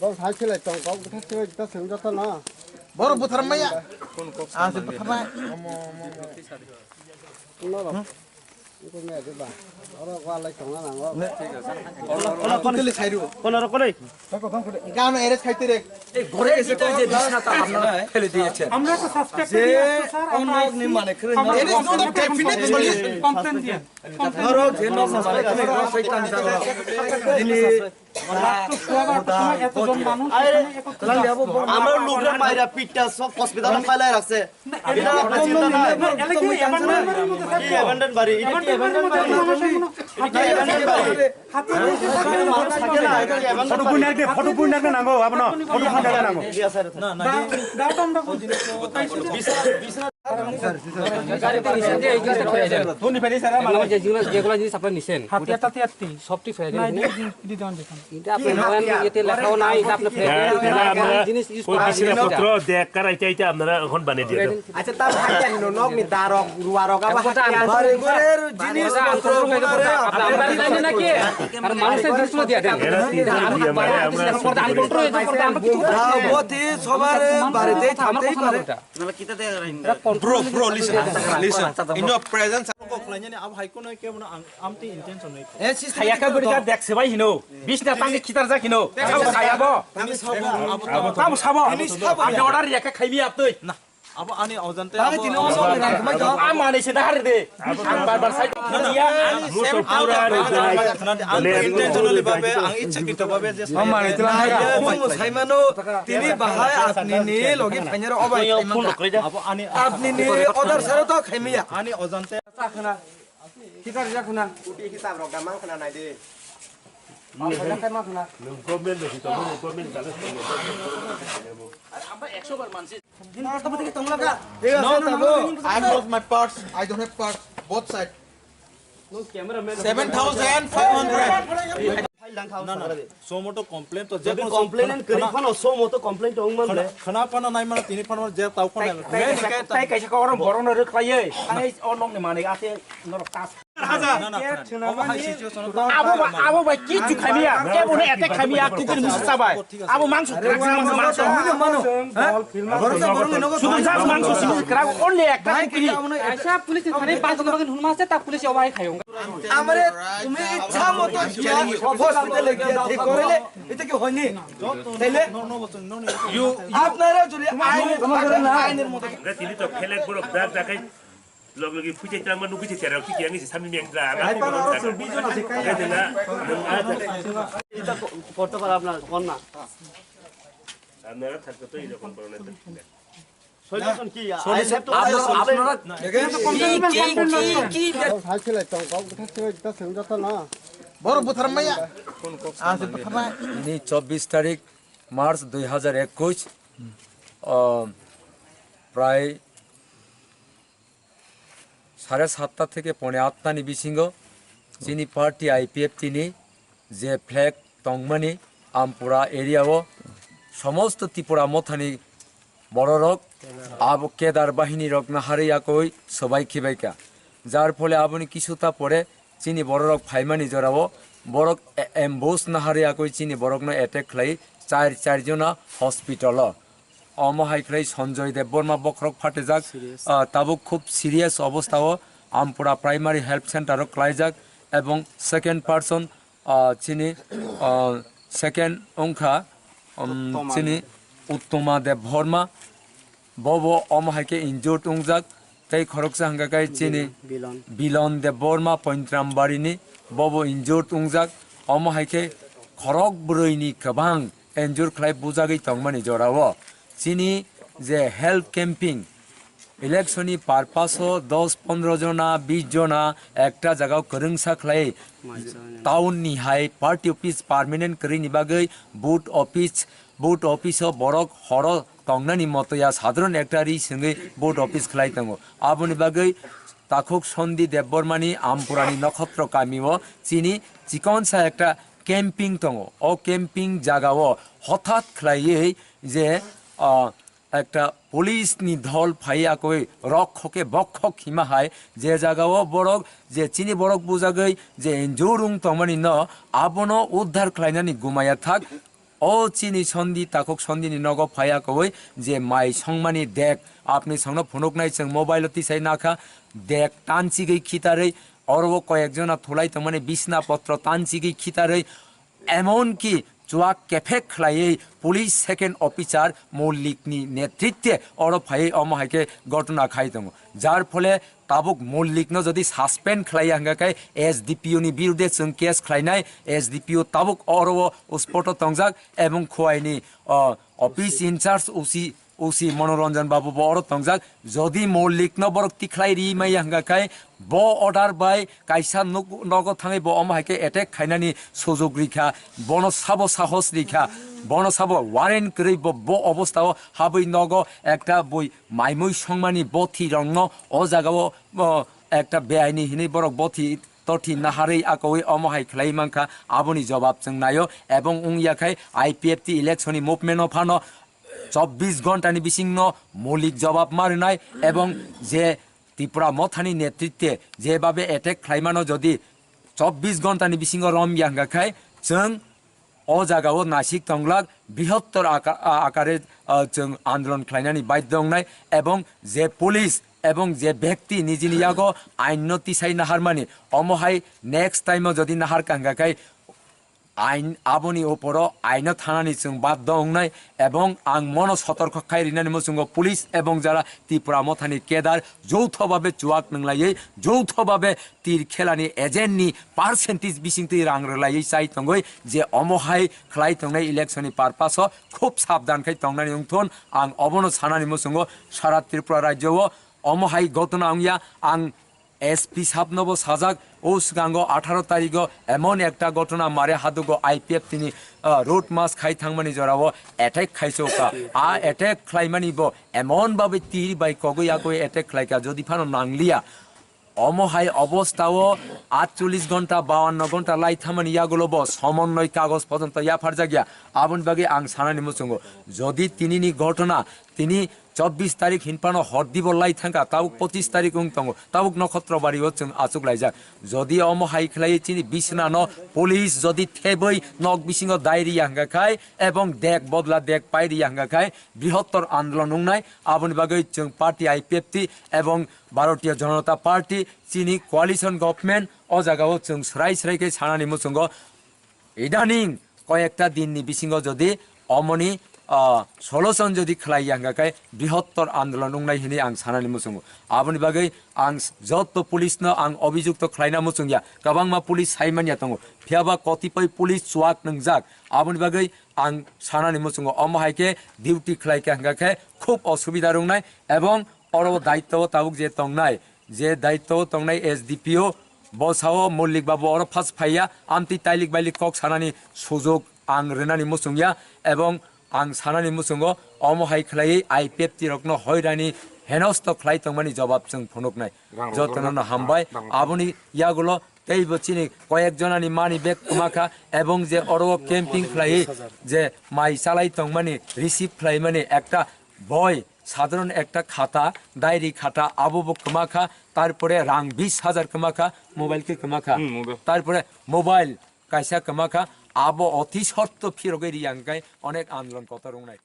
Bang hai sila tong kau kita sila kita sengja ta na. Baru putar maya. Ah, putar maya. No. Itu me ada ba. Orang kau lagi tong na ngau. Ona konili sairu. কোন আর কোনে গান erase খাইতে রে। এই ঘরে এসে তো যে বিছানাটা আপনারা ফেলে দিয়েছেন আমরা তো সাবস্ক্রাইব যে স্যার অন্য নির্মাণে করে It is not a definite solution. Complain দিয়েন ধরো যে নরমাল তুমি ঘর শয়তান জায়গা যিনি এতজন মানুষ আমরা লোকরা মাইরা পিটটা সব হসপিটালে ফাইলাই রাখছে এটা আপনার চিন্তা নাই কি অ্যাবান্ডন বাড়ি এটা কি অ্যাবান্ডন বাড়ি ফটো পুনাকে নাগো আপন ফটো পুনাকে নাগো না না দাও তো আমরা যেগুলো জিনিস আপনার নিছেন হাতিয়াতে সবটি ফেলে না দেন দি দেন দেখুন এটা আপনি নয়ন ইয়েতে লেখাও নাই এটা আপনি ফেলে দেন জিনিস ইউজ পয়সা পত্র দেখ কারাইতে আইতে আপনারা এখন বানিয়ে দিয়ে দাও আচ্ছা তা ভাইটা নিনো নক নি দারক রুয়ারক আবার ঘরে ঘরের জিনিসপত্র আমরা জানি না কি আর মানুষের জিনিসগুলো দিয়ে দেন বতি সবার বাড়িতে থাকতেই পারে Bro, listen. In your presence, খাইয়াকা বড়িকা দেখছে ভাই হিনো বিশটা টাঙ্গে খিতার যা কিনো খাইয়াবো কাম সাবো আপনি অর্ডার রেখা খাইবি আপনি না আবো আনি অজান্তে আম মানেছে না হারে দে আম বারবার সাইড দিয়া মুটো পুরা ইন্টেনশনালি ভাবে আং ইচ্ছাকৃত ভাবে যে সাইমানো তিনি বাহায় আপনি নি লগি ফাইনার অবাই আবো আনি আপনি নি অর্ডার ছাড়া তো খাইমিয়া আনি অজান্তে রাখনা কিতার রাখনা uti kita rok gamang kena nai de government দেখি তো গভর্নমেন্ট গালে আমরা 100 বার মানছি no, Tabo. I have lost my parts. I don't have parts. Both sides. Cameraman 7,500. Zomato complain তো যে komplain kari khano so moto complaint ong man le খানা পানা নাই মানে তিনি ফানোর যে তাও কোন তাই কাইসা করাম বড়ন রে খাইয়ে তাই অনং নে মানে আতে নরক কাজ আবো ভাই কি চু খামিয়া কে বনে এতে খামিয়া কুকুর মিছে চাবাই আবো মাংস মাংস শুধু জাস্ট মাংস সিমি করা অনলি একটা কুকুরি আচ্ছা পুলিশ থানে 5 জন হুনমা আছে তা পুলিশ ওবাই খাইও আমারে তুমি ইচ্ছা মতো হসপিটালে গিয়ে ঠিক করলে এটা কি হয়নি তাইলে আপনারা যদি আইনের মতো তিনি তো খেলে বড় ব্যাগ দেখাই লগ লগি ফুচে চাংমা নুকুচে তেরা কি কি আনিছে সামনে মেং দ্রা আগা বিজন আছে কাই দেনা এটা করতে পারে আপনার কোন না আপনারা থাকতে তো এরকম করলে solution ki আপনারা কি hai sila tong kau kita sila kita sengja ta na. Baru putar maya. Ah, putar maya. ইনি 24 তারিখ মার্চ 2021 প্রায় 7:30 থেকে 8:30 নিবিসিংহ যিনি পার্টি আইপিএফ তিনি যে ফ্ল্যাগ টংমানি আমপুরা এরিয়াও সমস্ত ত্রিপুরা মথানি বড় রক আব কেদার বাহিনী রক না হারিয়াকই সবাই খিবাইকা যার ফলে আপনি কিছুটা পরে চিনি বড় রক ফাইমানি জরাবো বড়ক এম্বোস না হারিয়াকই চিনি বড়ক না অ্যাটাক খাই চারজনা হসপিটাল অমহাই খাই সঞ্জয় দেব বর্মা বক্রক ফাটে যাক তাবো খুব সিরিয়াস অবস্থাও আমপুরা প্রাইমারি হেল্প সেন্টারও ক্লাই যাক এবং সেকেন্ড পার্সন চিনি সেকেন্ড অংখা চিনি উত্তমা দেব বর্মা বব অমহাইকে ইনজোর্ড উংজাক তাই খরকসা হাঙ্গাকাই চিনি বিলন দেব বর্মা পৈন্ত্রামবাড়িনি বব ইনজোর্ড উংজাক অমহাইকে খরক ব্রইনি কবাং এনজোর খাই বুজাগৈ তংমানি জরাও চিনি যে হেল্প ক্যাম্পিং ইলেকশনি পারপাসও 10-15 জনা 20 জনা একটা জায়গাও করংসা খাই টাউন নিহাই পার্টি অফিস পার্মানেন্ট করিনি বাগৈ বুট অফিসও বড়ক হর তংনানি মতয়া সাধারণ একটা রি সঙ্গে বুট অফিস খাই তঙ্গ আবনি বাগৈ তাকুক সন্ধি দেববর্মানি আমপুরানি নক্ষত্র কামিও চিনি চিকনসা একটা ক্যাম্পিং দङ ক্যাম্পিং জায়গাও হঠাৎ খাইয়ে যে একটা পুলিশনি দল ফাইয়াকৈ রক্ষকে বক্ষক হিমাহাই যে জায়গাও বড়ক যে চিনি বড়ক বুঝাগৈ যে এনজোরুং তমানি ন আবনো উদ্ধার খাইনানি গুমায়া থাক ও চিনি সন্ধি তাকুক সন্ধিনি নগ ফায়া কই যে মাই সংমানি দেখ আপনি সংনো ফোনক নাই जों মোবাইল তিসাই নাখা দেখ টানচিগৈ খিতাरै অরব কয়েকজনা থলাই তো মানে বিছনাপত্র টানচিগৈ খিতাरै এমনকি চুয়াক কেফেক খ্লাইয়ে পুলিশ সেকেন্ড অফিসার মল্লিকনি নেতৃত্বে অরফাই অমহাইকে ঘটনা খাই দङ যার ফলে তাবুক মল্লিকনো যদি সাসপেন্ড খ্লাই হাঙ্গাকাই এসডিপিও নি বিরুদ্ধে जों কেস খ্লাইনাই এসডিপিও তাবুক অরব স্পট তংজাক এবং খোয়াইনি অফিস ইনচার্জ ওসি মনোরঞ্জন বাবু বড় তংজাক যদি মল্লিকনো বরক তিখ্লাই রিমাই হাঙ্গাকাই ব অর্ডার বাই কাইসা নগ থাঙै ব অমহাইকে এটেক খাইনানি সুযোগ রিখা বন সাবো সাহস রিখা বন সাবো ওয়ারেন্ট করি ব অবস্থাও হাবই নগ একটা বই মাইমুই সংমানি বথি রং ও জায়গাও একটা বেআইনি হিনি বরক বথি তথি নাহাरै আকই অমহাই খ্লাই মাংখা আবনি জবাব जों নাयो এবং উংয়াখাই আইপিএফটি ইলেকশনি মুভমেন্ট ফানো 24 ঘন্টানি বিসিংন মৌলিক জবাব মারনাই এবং যে ত্রিপুরা মথানি নেতৃত্বে যেভাবে এটেক খ্লাইমানো যদি 24 ঘন্টানি বিসিংহ রময়াঙ্গাখাই जों ও জায়গাও নাসিক তংলাক বৃহত্তর আকারে जों আন্দোলন খ্লাইনানি বাধ্য নাই এবং যে পুলিশ এবং যে ব্যক্তি নিজিনিয়াগ আইন তিসাই নাহারমানি অমহাই নেক্সট টাইমও যদি নাহার কাঙ্গাখাই আইন আবনি ওপর আইন থানানি जों বাধ্য নাই এবং আং মন সতর্ক খাই রিনানি जों পুলিশ এবং যারা ত্রিপুরা মথানি কেদার যৌথভাবে চুয়াক নংলাইयै যৌথভাবে তীর খেলানি এজেন্টনি পার্সেন্টেজ বিসিংতি রাং রলাইयै চাই তঙ্গই যে অমহাই খ্লাই তংনাই ইলেকশননি পারপাস খুব সাবধান খাই তংনানি উংথন আং অবন সানানি जों সারা ত্রিপুরা রাজ্যও অমহাই ঘটনা আংয়া আং এসপি সাবনব সাজাক ও সিগাঙ্গ 18 তারিখ এমন একটা ঘটনা মারে হাদুগ আইপিএফ তিনি রোড মাস খাই থাংমানি জরাও অ্যাটাক খাইছোকা অ্যাটাক খ্লাইমানিব এমন ভাবে তীর বাই কগইয়াকই অ্যাটাক খ্লাইকা যদি ফানো নাংলিয়া অমহাই অবস্থাও 48 ঘন্টা 52 ঘন্টা লাই থামানি ইয়াগুলো সমন্বয় কাগজ পর্যন্ত ইয়া ফারজা গিয়া আবন বাগে আং সানানি মুসুঙ্গ যদি তিনিনি ঘটনা তিনি 24 তারিখ হিনপানো হরদিব লাই থাকা তাবুক 25 তারিখ উংতঙ্গ তাবুক নক্ষত্র বাড়ি হচ্ছে আচুক লাইজাক যদি অমহাই খেলাই চিনি বিছনানো পুলিশ যদি থেবই নক বিসিংহ দায়রি হাঙ্গা খায় এবং দেখ বদলা দেখ পাইরি হাঙ্গা খায় বৃহত্তর আন্দোলন উংনাই আবনি বাগে जों পার্টি আইপিএফটি এবং ভারতীয় জনতা পার্টি চিনি কোয়ালিশন গভর্নমেন্ট ও জায়গাও जों স্রাই স্রাইকে ছানানি মুসুঙ্গ ইদানিং কয়েকটা দিননি বিসিংহ যদি অমনি সলুশন যদি খ্লাই হাঙ্গাকাই বৃহত্তর আন্দোলন উংনাই হিনি আং সানানি মুসুঙ্গ আবনি বাগै আং যত পুলিশ ন আং অভিযুক্ত খ্লাইনা মুসুঙ্গিয়া গবাংমা পুলিশ সাইমানিয়া তঙ্গ ফিয়াবা কতিপয় পুলিশ চুয়াক নংজাক আবনি বাগै আং সানানি মুসুঙ্গ অমহাইকে ডিউটি খ্লাইকে হাঙ্গাকাই খুব অসুবিধা রংনাই এবং অরব দায়িত্ব তাবুক যে তংনাই যে দায়িত্ব তংনাই এসডিপিও বসাও মল্লিক বাবু অর ফার্স্ট ফাইয়া আমতি তাইলিক বাইলিক কক সানানি সুযোগ আং রেনানি মুসুঙ্গিয়া এবং आं सानानि मुसुंग अमहाय ख्लायै आइपिएफ तिरकनो हयरानि हेनस्थ ख्लाय तंमानि जवाब जों फुनुकनाय जतननो हामबाय आबनि यागुलो तेई बचिनि कयेक जनानि मानि बेग कुमाखा एवं जे अरब कैम्पिंग ख्लायै जे माइ चालाय तंमानि रिसिभ ख्लाय माने एकटा बय সাধারণ একটা খাতা ডায়েরি খাতা আবু কুমাখা তারপরে রাং 20,000 কুমাখা মোবাইলকে কুমাখা তারপরে মোবাইল কাইসা কুমাখা আবো অতি শর্ত ফিরগে রিয়াঙ্গাই অনেক আন্দোলন কথা রংনাই